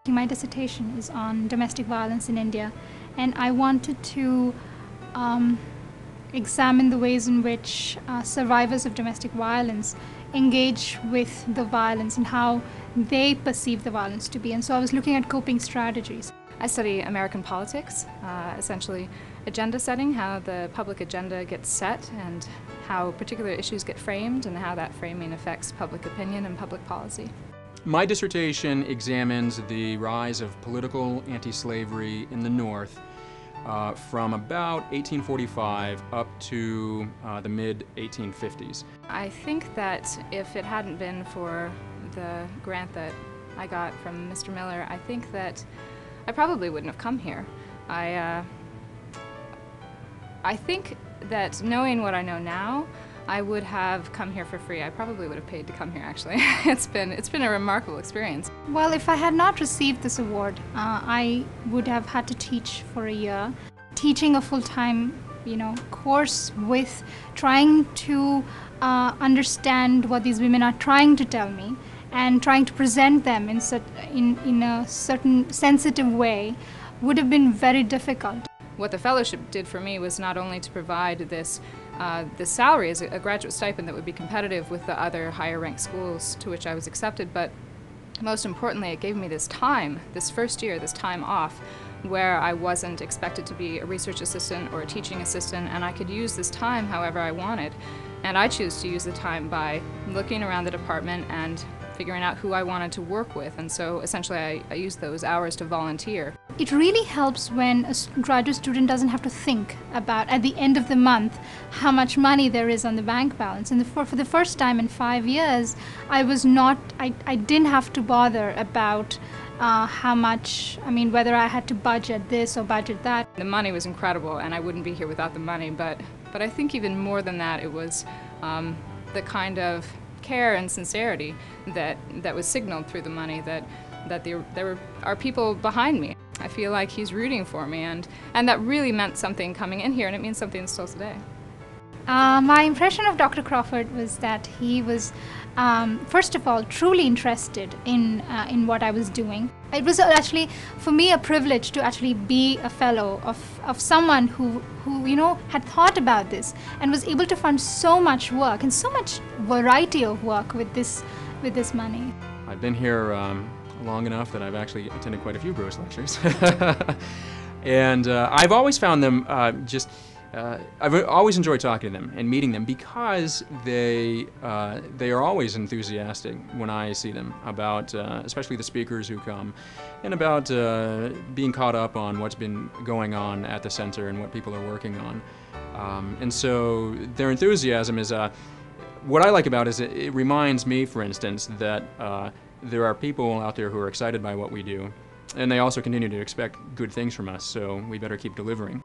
My dissertation is on domestic violence in India, and I wanted to examine the ways in which survivors of domestic violence engage with the violence and how they perceive the violence to be. And so I was looking at coping strategies. I study American politics, essentially agenda setting, how the public agenda gets set and how particular issues get framed and how that framing affects public opinion and public policy. My dissertation examines the rise of political anti-slavery in the North from about 1845 up to the mid-1850s. I think that if it hadn't been for the grant that I got from Mr. Miller, I think that I probably wouldn't have come here. I think that knowing what I know now, I would have come here for free. I probably would have paid to come here, actually. It's been a remarkable experience. Well, if I had not received this award, I would have had to teach for a year. Teaching a full-time, course with trying to understand what these women are trying to tell me and trying to present them in a certain sensitive way would have been very difficult. What the fellowship did for me was not only to provide this salary as a graduate stipend that would be competitive with the other higher ranked schools to which I was accepted, but most importantly it gave me this time, this first year, this time off, where I wasn't expected to be a research assistant or a teaching assistant, and I could use this time however I wanted. And I choose to use the time by looking around the department and figuring out who I wanted to work with, and so essentially I used those hours to volunteer. It really helps when a graduate student doesn't have to think about, at the end of the month, how much money there is on the bank balance. And for the first time in 5 years, I didn't have to bother about how much, whether I had to budget this or budget that. The money was incredible, and I wouldn't be here without the money, but I think even more than that, it was the kind of care and sincerity that was signaled through the money, that there are people behind me. I feel like he's rooting for me, and that really meant something coming in here, and it means something still today. My impression of Dr. Crawford was that he was, first of all, truly interested in what I was doing. It was actually, for me, a privilege to actually be a fellow of someone who had thought about this and was able to fund so much work and so much variety of work with this money. I've been here long enough that I've actually attended quite a few Bruce lectures. And I've always found them I've always enjoyed talking to them and meeting them because they are always enthusiastic when I see them about, especially the speakers who come, and about being caught up on what's been going on at the center and what people are working on. And so their enthusiasm is, what I like about it is it reminds me, for instance, that there are people out there who are excited by what we do, and they also continue to expect good things from us, so we better keep delivering.